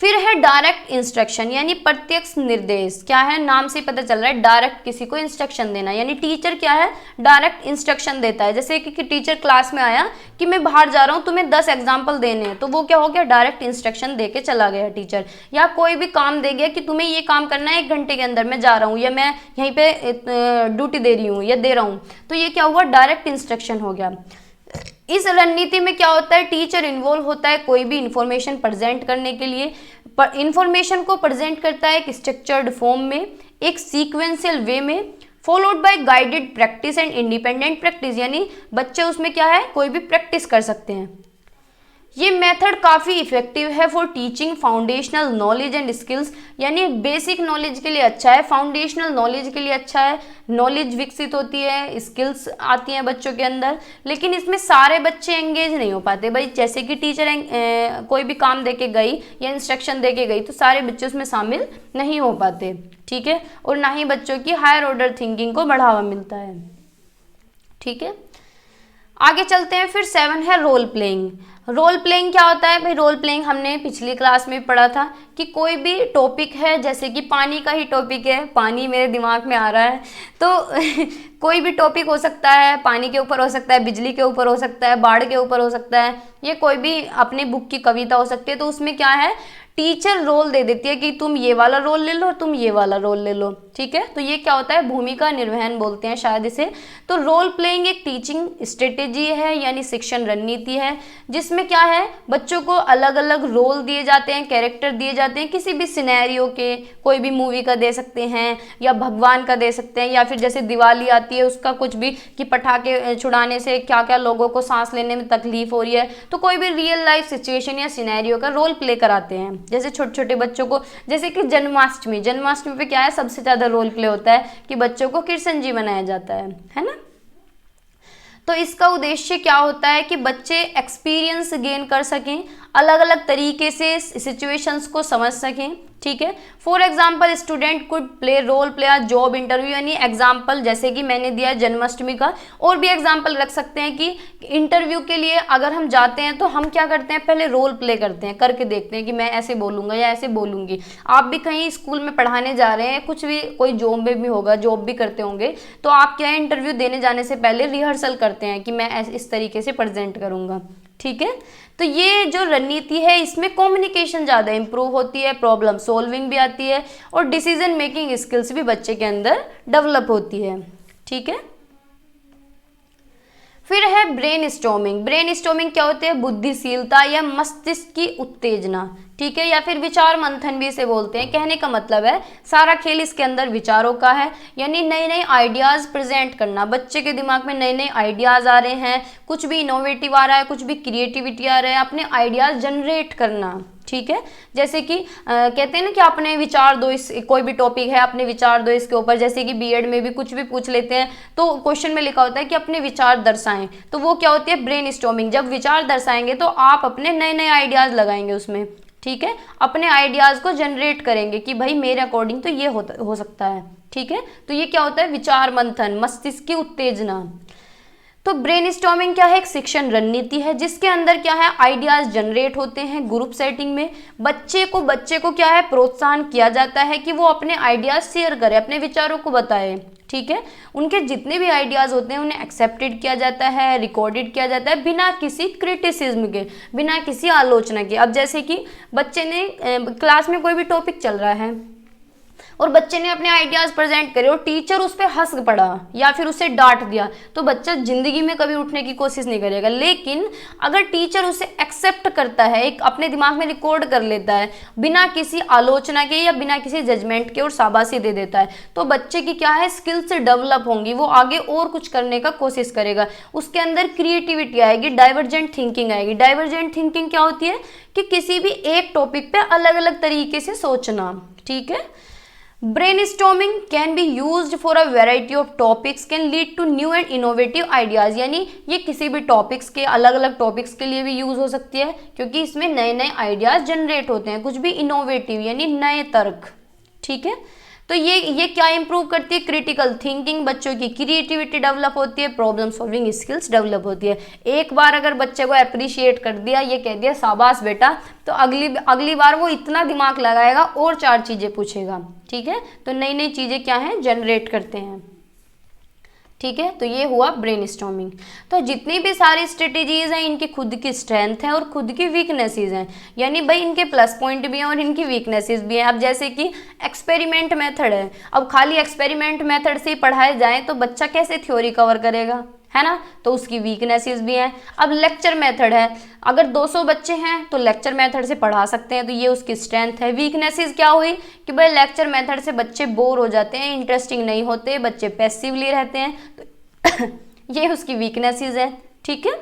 फिर है डायरेक्ट इंस्ट्रक्शन यानी प्रत्यक्ष निर्देश। क्या है, नाम से पता चल रहा है, डायरेक्ट किसी को इंस्ट्रक्शन देना, यानी टीचर क्या है, डायरेक्ट इंस्ट्रक्शन देता है। जैसे कि टीचर क्लास में आया कि मैं बाहर जा रहा हूँ, तुम्हें 10 एग्जाम्पल देने हैं, तो वो क्या हो गया, डायरेक्ट इंस्ट्रक्शन दे के चला गया टीचर। या कोई भी काम दे गया कि तुम्हें ये काम करना है 1 घंटे के अंदर, मैं जा रहा हूँ या मैं यहीं पे ड्यूटी दे रही हूँ या दे रहा हूँ, तो ये क्या हुआ, डायरेक्ट इंस्ट्रक्शन हो गया। इस रणनीति में क्या होता है, टीचर इन्वॉल्व होता है कोई भी इंफॉर्मेशन प्रेजेंट करने के लिए, इंफॉर्मेशन को प्रेजेंट करता है एक स्ट्रक्चर्ड फॉर्म में, एक सीक्वेंशियल वे में, followed by guided practice and independent practice, यानी बच्चे उसमें क्या है, कोई भी प्रैक्टिस कर सकते हैं। ये मेथड काफ़ी इफेक्टिव है for teaching foundational knowledge and skills, यानी बेसिक नॉलेज के लिए अच्छा है, फाउंडेशनल नॉलेज के लिए अच्छा है, नॉलेज विकसित होती है, स्किल्स आती हैं बच्चों के अंदर। लेकिन इसमें सारे बच्चे एंगेज नहीं हो पाते भाई, जैसे कि टीचर कोई भी काम दे के गई या इंस्ट्रक्शन दे के गई तो सारे बच्चे उसमें शामिल नहीं हो पाते। ठीक है, और ना ही बच्चों की हायर ऑर्डर थिंकिंग को बढ़ावा मिलता है। ठीक है, आगे चलते हैं, फिर 7 है रोल प्लेइंग। रोल प्लेइंग क्या होता है भाई? रोल प्लेइंग हमने पिछली क्लास में पढ़ा था कि कोई भी टॉपिक है, जैसे कि पानी का ही टॉपिक है, पानी मेरे दिमाग में आ रहा है, तो कोई भी टॉपिक हो सकता है, पानी के ऊपर हो सकता है, बिजली के ऊपर हो सकता है, बाढ़ के ऊपर हो सकता है, ये कोई भी अपनी बुक की कविता हो सकती है। तो उसमें क्या है, टीचर रोल दे देती है कि तुम ये वाला रोल ले लो और तुम ये वाला रोल ले लो, ठीक है। तो ये क्या होता है, भूमिका निर्वहन बोलते हैं शायद इसे। तो रोल प्लेइंग एक टीचिंग स्ट्रेटेजी है, यानी शिक्षण रणनीति है, जिसमें क्या है, बच्चों को अलग अलग रोल दिए जाते हैं, कैरेक्टर दिए जाते हैं, किसी भी सिनेरियो के, कोई भी मूवी का दे सकते हैं या भगवान का दे सकते हैं, या फिर जैसे दिवाली आती है उसका कुछ भी, कि पटाखे छुड़ाने से क्या क्या लोगों को सांस लेने में तकलीफ हो रही है, तो कोई भी रियल लाइफ सिचुएशन या सिनेरियो का रोल प्ले कराते हैं। जैसे छोटे छोटे बच्चों को, जैसे कि जन्माष्टमी पे क्या है, सबसे ज्यादा रोल प्ले होता है कि बच्चों को कृष्ण जी बनाया जाता है ना। तो इसका उद्देश्य क्या होता है कि बच्चे एक्सपीरियंस गेन कर सकें, अलग अलग तरीके से सिचुएशंस को समझ सकें, ठीक है। For example student could play role play a job interview, यानी एग्जाम्पल जैसे कि मैंने दिया जन्माष्टमी का, और भी एग्जाम्पल रख सकते हैं कि इंटरव्यू के लिए अगर हम जाते हैं तो हम क्या करते हैं, पहले रोल प्ले करते हैं, करके देखते हैं कि मैं ऐसे बोलूँगा या ऐसे बोलूँगी। आप भी कहीं स्कूल में पढ़ाने जा रहे हैं, कुछ भी, कोई जॉब में भी होगा, जॉब भी करते होंगे, तो आप क्या है, इंटरव्यू देने जाने से पहले रिहर्सल करते हैं कि मैं इस तरीके से प्रेजेंट करूँगा, ठीक है। तो ये जो रणनीति है, इसमें कम्युनिकेशन ज़्यादा इंप्रूव होती है, प्रॉब्लम सॉल्विंग भी आती है, और डिसीजन मेकिंग स्किल्स भी बच्चे के अंदर डेवलप होती है, ठीक है। फिर है ब्रेन स्टॉर्मिंग। ब्रेन स्टॉर्मिंग क्या होती है, बुद्धिशीलता या मस्तिष्क की उत्तेजना, ठीक है, या फिर विचार मंथन भी इसे बोलते हैं। कहने का मतलब है सारा खेल इसके अंदर विचारों का है, यानी नए नए आइडियाज प्रेजेंट करना, बच्चे के दिमाग में नए नए आइडियाज आ रहे हैं, कुछ भी इनोवेटिव आ रहा है, कुछ भी क्रिएटिविटी आ रहा है, अपने आइडियाज जनरेट करना, ठीक है। जैसे कि कहते हैं ना कि अपने विचार दो, इस कोई भी टॉपिक है, अपने विचार दो इसके ऊपर, जैसे कि बीएड में भी कुछ भी पूछ लेते हैं तो क्वेश्चन में लिखा होता है कि अपने विचार दर्शाएं, तो वो क्या होती है, ब्रेन स्टॉर्मिंग। जब विचार दर्शाएंगे तो आप अपने नए नए आइडियाज लगाएंगे उसमें, ठीक है, अपने आइडियाज को जनरेट करेंगे कि भाई मेरे अकॉर्डिंग तो ये हो सकता है, ठीक है। तो ये क्या होता है, विचार मंथन, मस्तिष्क की उत्तेजना। तो ब्रेनस्टॉर्मिंग क्या है, एक शिक्षण रणनीति है जिसके अंदर क्या है, आइडियाज जनरेट होते हैं ग्रुप सेटिंग में। बच्चे को क्या है, प्रोत्साहन किया जाता है कि वो अपने आइडियाज शेयर करे, अपने विचारों को बताए, ठीक है। उनके जितने भी आइडियाज होते हैं उन्हें एक्सेप्टेड किया जाता है, रिकॉर्डेड किया जाता है, बिना किसी क्रिटिसिज्म के, बिना किसी आलोचना के। अब जैसे कि बच्चे ने क्लास में कोई भी टॉपिक चल रहा है और बच्चे ने अपने आइडियाज प्रेजेंट करे और टीचर उस पर हंस पड़ा या फिर उसे डांट दिया, तो बच्चा जिंदगी में कभी उठने की कोशिश नहीं करेगा। लेकिन अगर टीचर उसे एक्सेप्ट करता है, एक अपने दिमाग में रिकॉर्ड कर लेता है, बिना किसी आलोचना के या बिना किसी जजमेंट के, और शाबाशी दे देता है, तो बच्चे की क्या है, स्किल्स डेवलप होंगी, वो आगे और कुछ करने का कोशिश करेगा, उसके अंदर क्रिएटिविटी आएगी, डाइवर्जेंट थिंकिंग आएगी। डाइवर्जेंट थिंकिंग क्या होती है कि किसी भी एक टॉपिक पे अलग अलग तरीके से सोचना, ठीक है। Brainstorming can be used for a variety of topics, can lead to new and innovative ideas, यानी ये किसी भी टॉपिक्स के, अलग अलग टॉपिक्स के लिए भी यूज हो सकती है, क्योंकि इसमें नए नए आइडियाज जनरेट होते हैं, कुछ भी इनोवेटिव यानी नए तर्क, ठीक है। तो ये क्या इंप्रूव करती है, क्रिटिकल थिंकिंग, बच्चों की क्रिएटिविटी डेवलप होती है, प्रॉब्लम सॉल्विंग स्किल्स डेवलप होती है। एक बार अगर बच्चे को अप्रिशिएट कर दिया, ये कह दिया शाबाश बेटा, तो अगली बार वो इतना दिमाग लगाएगा और 4 चीजें पूछेगा, ठीक है। तो नई नई चीजें क्या है, जनरेट करते हैं, ठीक है। तो ये हुआ ब्रेनस्टॉर्मिंग। तो जितनी भी सारी स्ट्रेटेजीज हैं, इनकी खुद की स्ट्रेंथ है और खुद की वीकनेसेस हैं, यानी भाई इनके प्लस पॉइंट भी हैं और इनकी वीकनेसेस भी हैं। अब जैसे कि एक्सपेरिमेंट मेथड है, अब खाली एक्सपेरिमेंट मेथड से ही पढ़ाए जाए तो बच्चा कैसे थ्योरी कवर करेगा, है ना, तो उसकी वीकनेसेस भी हैं। अब लेक्चर मेथड है, अगर 200 बच्चे हैं तो लेक्चर मेथड से पढ़ा सकते हैं, तो ये उसकी स्ट्रेंथ है। वीकनेसेस क्या हुई कि भाई लेक्चर मेथड से बच्चे बोर हो जाते हैं, इंटरेस्टिंग नहीं होते, बच्चे पैसिवली रहते हैं, तो ये उसकी वीकनेसेस है, ठीक है।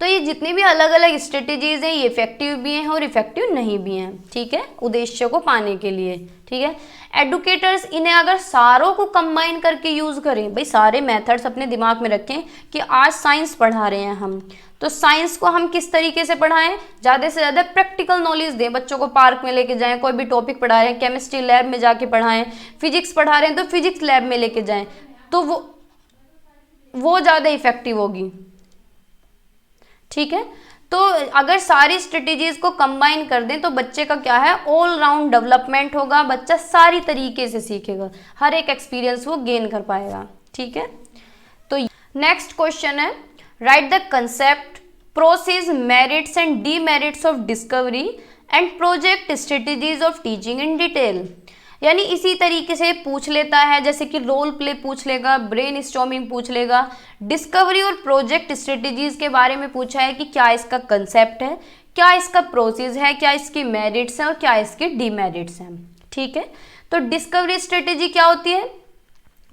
तो ये जितनी भी अलग अलग स्ट्रेटेजीज हैं, ये इफेक्टिव भी हैं और इफेक्टिव नहीं भी हैं, ठीक है, उद्देश्य को पाने के लिए, ठीक है। एडुकेटर्स इन्हें अगर सारों को कंबाइन करके यूज करें, भाई सारे मेथड्स अपने दिमाग में रखें कि आज साइंस पढ़ा रहे हैं हम, तो साइंस को हम किस तरीके से पढ़ाएं, ज़्यादा से ज़्यादा प्रैक्टिकल नॉलेज दें, बच्चों को पार्क में लेके जाएं, कोई भी टॉपिक पढ़ा रहे हैं केमिस्ट्री लैब में जाके पढ़ाएं, फिजिक्स पढ़ा रहे हैं तो फिजिक्स लैब में लेके जाएं, तो वो वो ज़्यादा इफेक्टिव होगी। ठीक है, तो अगर सारी स्ट्रेटेजीज को कंबाइन कर दें तो बच्चे का क्या है, ऑल राउंड डेवलपमेंट होगा, बच्चा सारी तरीके से सीखेगा, हर एक एक्सपीरियंस वो गेन कर पाएगा। ठीक है, तो नेक्स्ट क्वेश्चन है, right the concept, process, merits and demerits of discovery and project strategies of teaching in detail. यानी इसी तरीके से पूछ लेता है, जैसे कि रोल प्ले पूछ लेगा, ब्रेन स्टॉर्मिंग पूछ लेगा, डिस्कवरी और प्रोजेक्ट स्ट्रेटेजीज के बारे में पूछा है कि क्या इसका कंसेप्ट है, क्या इसका प्रोसेस है, क्या इसकी मेरिट्स हैं और क्या इसके डीमेरिट्स हैं। ठीक है, तो डिस्कवरी स्ट्रेटेजी क्या होती है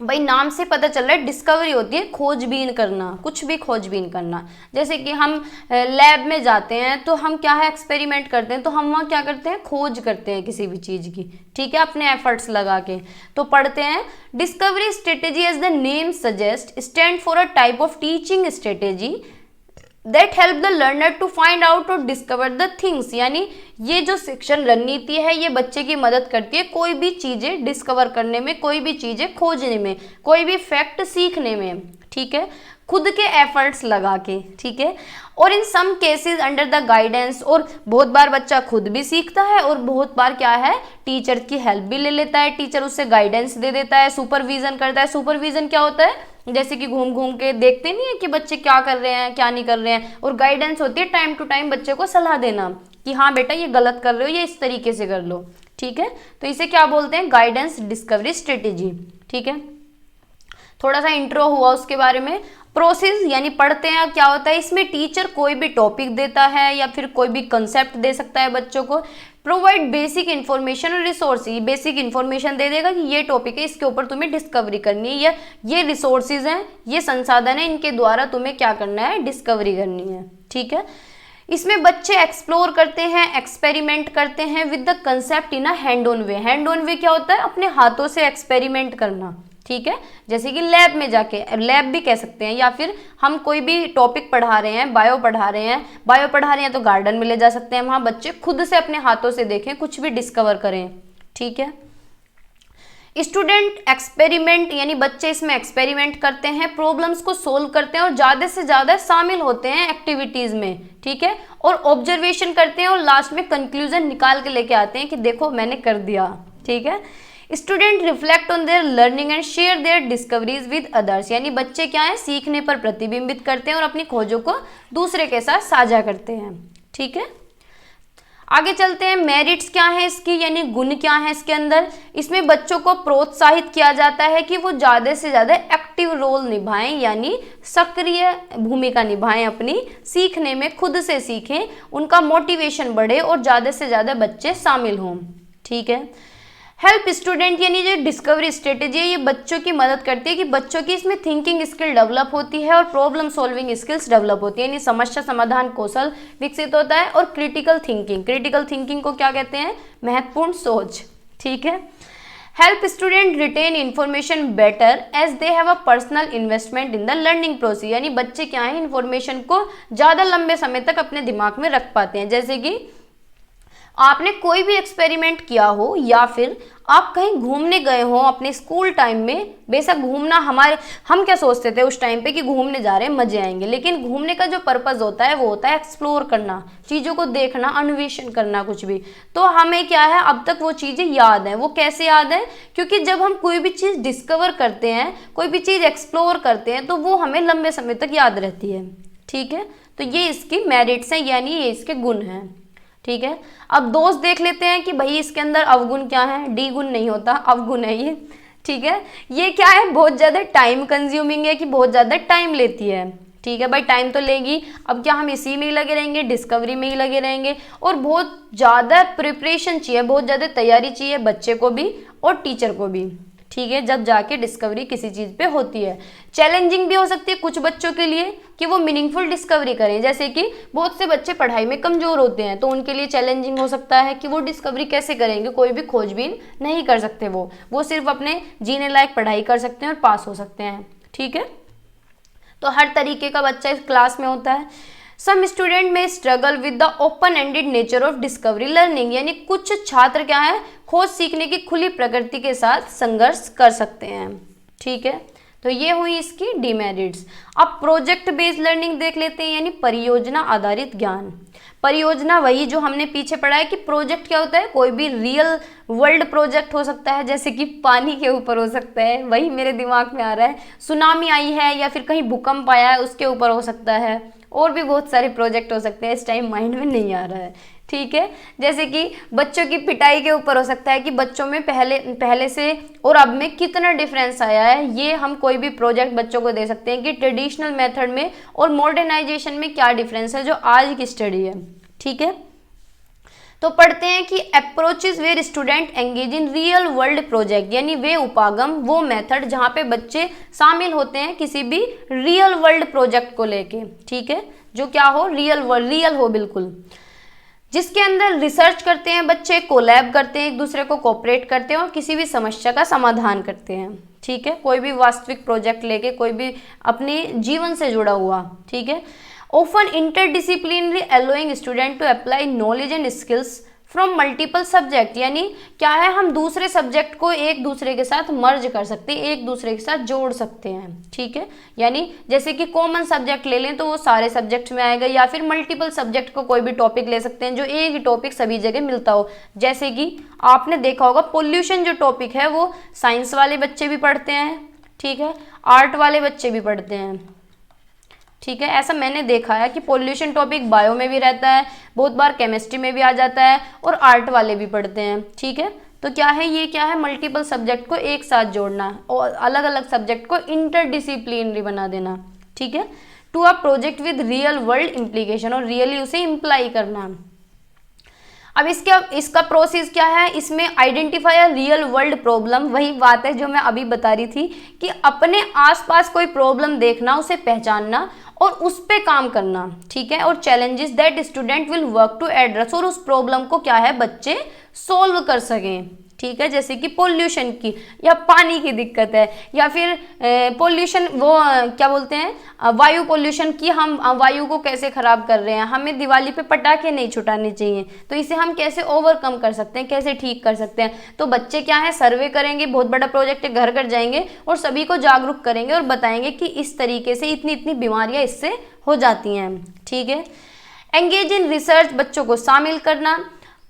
भाई, नाम से पता चल रहा है डिस्कवरी होती है खोजबीन करना, कुछ भी खोजबीन करना। जैसे कि हम लैब में जाते हैं तो हम क्या है, एक्सपेरिमेंट करते हैं, तो हम वहाँ क्या करते हैं, खोज करते हैं किसी भी चीज़ की। ठीक है, अपने एफर्ट्स लगा के। तो पढ़ते हैं, discovery strategy as the name suggest stand for a type of teaching strategy that help the learner to find out और डिस्कवर द थिंग्स। यानी ये जो शिक्षण रणनीति है ये बच्चे की मदद करती है कोई भी चीज़ें डिस्कवर करने में, कोई भी चीज़ें खोजने में, कोई भी फैक्ट सीखने में। ठीक है, खुद के एफर्ट्स लगा के। ठीक है, और in some cases under the guidance, और बहुत बार बच्चा खुद भी सीखता है और बहुत बार क्या है, टीचर की हेल्प भी ले लेता है, टीचर उससे गाइडेंस दे देता है, सुपरविजन करता है। सुपरविजन क्या होता है, जैसे कि घूम घूम के देखते नहीं है कि बच्चे क्या कर रहे हैं क्या नहीं कर रहे हैं, और गाइडेंस होती है टाइम टू टाइम बच्चे को सलाह देना कि हाँ बेटा ये गलत कर रहे हो, ये इस तरीके से कर लो। ठीक है, तो इसे क्या बोलते हैं, गाइडेंस डिस्कवरी स्ट्रेटेजी। ठीक है, थोड़ा सा इंट्रो हुआ उसके बारे में। प्रोसेस यानी पढ़ते हैं, क्या होता है इसमें, टीचर कोई भी टॉपिक देता है या फिर कोई भी कंसेप्ट दे सकता है बच्चों को। प्रोवाइड बेसिक इन्फॉर्मेशन और रिसोर्स, बेसिक इन्फॉर्मेशन दे देगा कि ये टॉपिक है, इसके ऊपर तुम्हें डिस्कवरी करनी है, या ये रिसोर्सेज हैं, ये संसाधन है, इनके द्वारा तुम्हें क्या करना है, डिस्कवरी करनी है। ठीक है, इसमें बच्चे एक्सप्लोर करते हैं, एक्सपेरिमेंट करते हैं with the concept in a hand on way. Hand on way क्या होता है, अपने हाथों से एक्सपेरिमेंट करना। ठीक है, जैसे कि लैब में जाके, लैब भी कह सकते हैं, या फिर हम कोई भी टॉपिक पढ़ा रहे हैं, बायो पढ़ा रहे हैं तो गार्डन में ले जा सकते हैं, वहाँ बच्चे खुद से अपने हाथों से देखें, कुछ भी डिस्कवर करें। ठीक है, स्टूडेंट एक्सपेरिमेंट यानी बच्चे इसमें एक्सपेरिमेंट करते हैं, प्रॉब्लम्स को सोल्व करते हैं और ज़्यादा से ज़्यादा शामिल होते हैं एक्टिविटीज़ में। ठीक है, और ऑब्जर्वेशन करते हैं और लास्ट में कंक्लूजन निकाल के लेके आते हैं कि देखो मैंने कर दिया। ठीक है, student reflect on their learning and share their discoveries with others, यानी बच्चे क्या है, सीखने पर प्रतिबिंबित करते हैं और अपनी खोजों को दूसरे के साथ साझा करते हैं। ठीक है, आगे चलते हैं, मेरिट्स क्या है इसकी, यानी गुण क्या है इसके अंदर। इसमें बच्चों को प्रोत्साहित किया जाता है कि वो ज़्यादा से ज़्यादा एक्टिव रोल निभाएं, यानी सक्रिय भूमिका निभाएं, अपनी सीखने में खुद से सीखें, उनका मोटिवेशन बढ़े और ज़्यादा से ज़्यादा बच्चे शामिल हों। ठीक है, हेल्प स्टूडेंट यानी जो डिस्कवरी स्ट्रेटेजी है ये बच्चों की मदद करती है कि बच्चों की इसमें थिंकिंग स्किल डेवलप होती है और प्रॉब्लम सॉल्विंग स्किल्स डेवलप होती है, यानी समस्या समाधान कौशल विकसित होता है। और क्रिटिकल थिंकिंग को क्या कहते हैं, महत्वपूर्ण सोच। ठीक है, help student retain information better as they have a personal investment in the learning process, यानी बच्चे क्या है, इन्फॉर्मेशन को ज़्यादा लंबे समय तक अपने दिमाग में रख पाते हैं। जैसे कि आपने कोई भी एक्सपेरिमेंट किया हो या फिर आप कहीं घूमने गए हो अपने स्कूल टाइम में, बेशक घूमना हम क्या सोचते थे उस टाइम पे कि घूमने जा रहे हैं मजे आएंगे, लेकिन घूमने का जो पर्पस होता है वो होता है एक्सप्लोर करना, चीज़ों को देखना, अन्वेषण करना कुछ भी। तो हमें क्या है, अब तक वो चीज़ें याद हैं। वो कैसे याद है, क्योंकि जब हम कोई भी चीज़ डिस्कवर करते हैं, कोई भी चीज़ एक्सप्लोर करते हैं तो वो हमें लंबे समय तक याद रहती है। ठीक है, तो ये इसकी मेरिट्स हैं, यानी ये इसके गुण हैं। ठीक है, अब दोष देख लेते हैं कि भाई इसके अंदर अवगुण क्या है, डी गुण नहीं होता, अवगुण है ये। ठीक है, ये क्या है, बहुत ज़्यादा टाइम कंज्यूमिंग है, कि बहुत ज़्यादा टाइम लेती है। ठीक है भाई, टाइम तो लेगी, अब क्या हम इसी में ही लगे रहेंगे, डिस्कवरी में ही लगे रहेंगे, और बहुत ज़्यादा प्रिपरेशन चाहिए, बहुत ज़्यादा तैयारी चाहिए बच्चे को भी और टीचर को भी। ठीक है, जब जाके डिस्कवरी किसी चीज़ पे होती है। चैलेंजिंग भी हो सकती है कुछ बच्चों के लिए कि वो मीनिंगफुल डिस्कवरी करें, जैसे कि बहुत से बच्चे पढ़ाई में कमज़ोर होते हैं तो उनके लिए चैलेंजिंग हो सकता है कि वो डिस्कवरी कैसे करेंगे, कोई भी खोजबीन नहीं कर सकते, वो सिर्फ अपने जीने लायक पढ़ाई कर सकते हैं और पास हो सकते हैं। ठीक है, तो हर तरीके का बच्चा इस क्लास में होता है। सम स्टूडेंट में struggle with the open ended nature of discovery learning, यानी कुछ छात्र क्या है, खोज सीखने की खुली प्रकृति के साथ संघर्ष कर सकते हैं। ठीक है, तो ये हुई इसकी डिमेरिट्स। अब प्रोजेक्ट बेस्ड लर्निंग देख लेते हैं, यानी परियोजना आधारित ज्ञान। परियोजना वही जो हमने पीछे पढ़ा है कि प्रोजेक्ट क्या होता है, कोई भी रियल वर्ल्ड प्रोजेक्ट हो सकता है, जैसे कि पानी के ऊपर हो सकता है, वही मेरे दिमाग में आ रहा है। सुनामी आई है या फिर कहीं भूकंप आया है उसके ऊपर हो सकता है, और भी बहुत सारे प्रोजेक्ट हो सकते हैं, इस टाइम माइंड में नहीं आ रहा है, ठीक है। जैसे कि बच्चों की पिटाई के ऊपर हो सकता है कि बच्चों में पहले से और अब में कितना डिफरेंस आया है, ये हम कोई भी प्रोजेक्ट बच्चों को दे सकते हैं कि ट्रेडिशनल मेथड में और मॉडर्नाइजेशन में क्या डिफरेंस है, जो आज की स्टडी है, ठीक है। तो पढ़ते हैं कि approaches where student engage in real world project, यानी वे उपागम, वो मेथड जहाँ पे बच्चे शामिल होते हैं किसी भी रियल वर्ल्ड प्रोजेक्ट को लेके, ठीक है, जो क्या हो, रियल हो बिल्कुल, जिसके अंदर रिसर्च करते हैं बच्चे, कोलैब करते हैं, एक दूसरे को कोऑपरेट करते हैं और किसी भी समस्या का समाधान करते हैं, ठीक है। कोई भी वास्तविक प्रोजेक्ट लेके, कोई भी अपने जीवन से जुड़ा हुआ, ठीक है। Often interdisciplinary allowing student to apply knowledge and skills from multiple subject, यानी क्या है, हम दूसरे सब्जेक्ट को एक दूसरे के साथ मर्ज कर सकते हैं, एक दूसरे के साथ जोड़ सकते हैं, ठीक है। यानी जैसे कि कॉमन सब्जेक्ट ले लें तो वो सारे सब्जेक्ट में आएगा, या फिर मल्टीपल सब्जेक्ट को कोई भी टॉपिक ले सकते हैं जो एक ही टॉपिक सभी जगह मिलता हो। जैसे कि आपने देखा होगा पोल्यूशन जो टॉपिक है वो साइंस वाले बच्चे भी पढ़ते हैं, ठीक है, आर्ट वाले बच्चे भी पढ़ते हैं, ठीक है। ऐसा मैंने देखा है कि पोल्यूशन टॉपिक बायो में भी रहता है, बहुत बार केमिस्ट्री में भी आ जाता है, और आर्ट वाले भी पढ़ते हैं, ठीक है। तो क्या है, ये क्या है, मल्टीपल सब्जेक्ट को एक साथ जोड़ना और अलग अलग सब्जेक्ट को इंटरडिसिप्लिनरी बना देना, ठीक है। To a project with real world implication, और रियली उसे इम्प्लाई करना। अब इसका प्रोसेस क्या है, इसमें identify a real world problem, वही बात है जो मैं अभी बता रही थी कि अपने आसपास कोई प्रॉब्लम देखना, उसे पहचानना और उस पे काम करना, ठीक है। और challenges that student will work to address, और उस प्रॉब्लम को क्या है बच्चे सोल्व कर सकें, ठीक है। जैसे कि पोल्यूशन की या पानी की दिक्कत है, या फिर पोल्यूशन वो क्या बोलते हैं, वायु पोल्यूशन की, हम वायु को कैसे खराब कर रहे हैं, हमें दिवाली पे पटाखे नहीं छुटाने चाहिए, तो इसे हम कैसे ओवरकम कर सकते हैं, कैसे ठीक कर सकते हैं। तो बच्चे क्या है, सर्वे करेंगे, बहुत बड़ा प्रोजेक्ट है, घर घर जाएंगे और सभी को जागरूक करेंगे और बताएंगे कि इस तरीके से इतनी इतनी बीमारियां इससे हो जाती हैं, ठीक है। एंगेज इन रिसर्च, बच्चों को शामिल करना,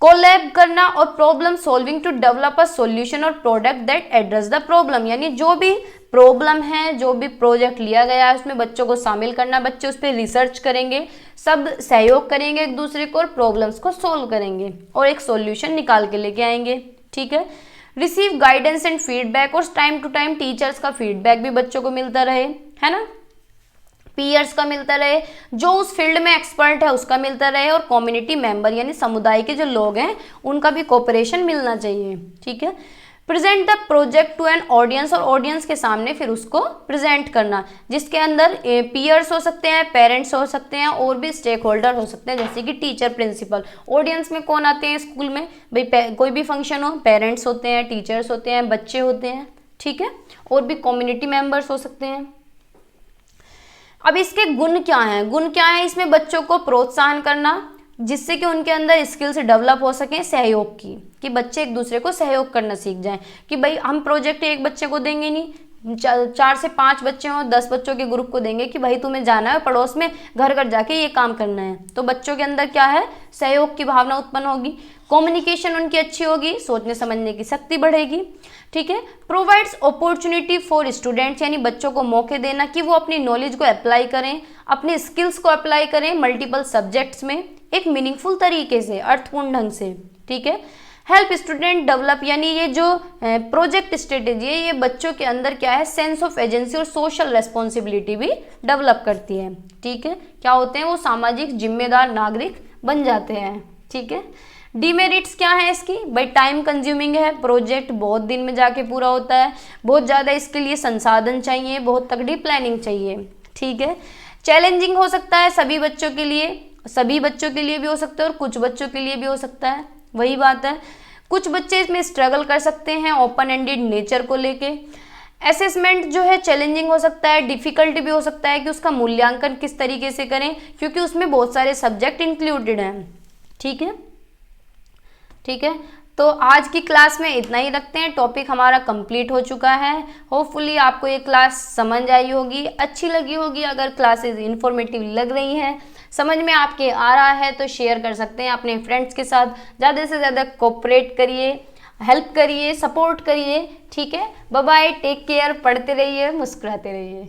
कोलैब करना और problem solving to develop a solution और product that address the problem, यानी जो भी प्रॉब्लम है, जो भी प्रोजेक्ट लिया गया है उसमें बच्चों को शामिल करना, बच्चे उस पर रिसर्च करेंगे, सब सहयोग करेंगे एक दूसरे को और प्रॉब्लम्स को सोल्व करेंगे और एक सॉल्यूशन निकाल के लेके आएंगे, ठीक है। रिसीव गाइडेंस एंड फीडबैक, और टाइम टू टाइम टीचर्स का फीडबैक भी बच्चों को मिलता रहे, है ना, पीयर्स का मिलता रहे, जो उस फील्ड में एक्सपर्ट है उसका मिलता रहे, और कम्युनिटी मेंबर यानी समुदाय के जो लोग हैं उनका भी कोऑपरेशन मिलना चाहिए, ठीक है। Present the project to an audience, और ऑडियंस के सामने फिर उसको प्रेजेंट करना, जिसके अंदर पीयर्स हो सकते हैं, पेरेंट्स हो सकते हैं और भी स्टेक होल्डर हो सकते हैं, जैसे कि टीचर, प्रिंसिपल। ऑडियंस में कौन आते हैं स्कूल में, भाई कोई भी फंक्शन हो, पेरेंट्स होते हैं, टीचर्स होते हैं, बच्चे होते हैं, ठीक है, और भी कम्युनिटी मेंबर्स हो सकते हैं। अब इसके गुण क्या हैं, गुण क्या है, इसमें बच्चों को प्रोत्साहन करना जिससे कि उनके अंदर स्किल्स डेवलप हो सके, सहयोग की, कि बच्चे एक दूसरे को सहयोग करना सीख जाएं, कि भाई हम प्रोजेक्ट एक बच्चे को देंगे नहीं, 4 से 5 बच्चे हों, 10 बच्चों के ग्रुप को देंगे कि भाई तुम्हें जाना है पड़ोस में, घर घर जाके ये काम करना है, तो बच्चों के अंदर क्या है, सहयोग की भावना उत्पन्न होगी, कम्युनिकेशन उनकी अच्छी होगी, सोचने समझने की शक्ति बढ़ेगी, ठीक है। प्रोवाइड्स अपॉर्चुनिटी फॉर स्टूडेंट्स, यानी बच्चों को मौके देना कि वो अपनी नॉलेज को अप्लाई करें, अपने स्किल्स को अप्लाई करें मल्टीपल सब्जेक्ट्स में एक मीनिंगफुल तरीके से, अर्थपूर्ण ढंग से, ठीक है। हेल्प स्टूडेंट डेवलप, यानी ये जो प्रोजेक्ट स्ट्रेटेजी है ये बच्चों के अंदर क्या है, सेंस ऑफ एजेंसी और सोशल रेस्पॉन्सिबिलिटी भी डेवलप करती है, ठीक है। क्या होते हैं, वो सामाजिक जिम्मेदार नागरिक बन जाते हैं, ठीक है। डीमेरिट्स क्या है इसकी, भाई टाइम कंज्यूमिंग है, प्रोजेक्ट बहुत दिन में जाके पूरा होता है, बहुत ज़्यादा इसके लिए संसाधन चाहिए, बहुत तगड़ी प्लानिंग चाहिए, ठीक है। चैलेंजिंग हो सकता है सभी बच्चों के लिए, सभी बच्चों के लिए भी हो सकता है और कुछ बच्चों के लिए भी हो सकता है, वही बात है। कुछ बच्चे इसमें स्ट्रगल कर सकते हैं ओपन एंडेड नेचर को लेके। असेसमेंट जो है चैलेंजिंग हो सकता है, डिफिकल्ट भी हो सकता है कि उसका मूल्यांकन किस तरीके से करें, क्योंकि उसमें बहुत सारे सब्जेक्ट इंक्लूडेड हैं, ठीक है, ठीक है। तो आज की क्लास में इतना ही रखते हैं। टॉपिक हमारा कंप्लीट हो चुका है। होपफुली आपको ये क्लास समझ आई होगी, अच्छी लगी होगी। अगर क्लासेस इंफॉर्मेटिव लग रही हैं, समझ में आपके आ रहा है तो शेयर कर सकते हैं अपने फ्रेंड्स के साथ। ज़्यादा से ज़्यादा कोऑपरेट करिए, हेल्प करिए, सपोर्ट करिए। ठीक है, बाय बाय, टेक केयर, पढ़ते रहिए, मुस्कुराते रहिए।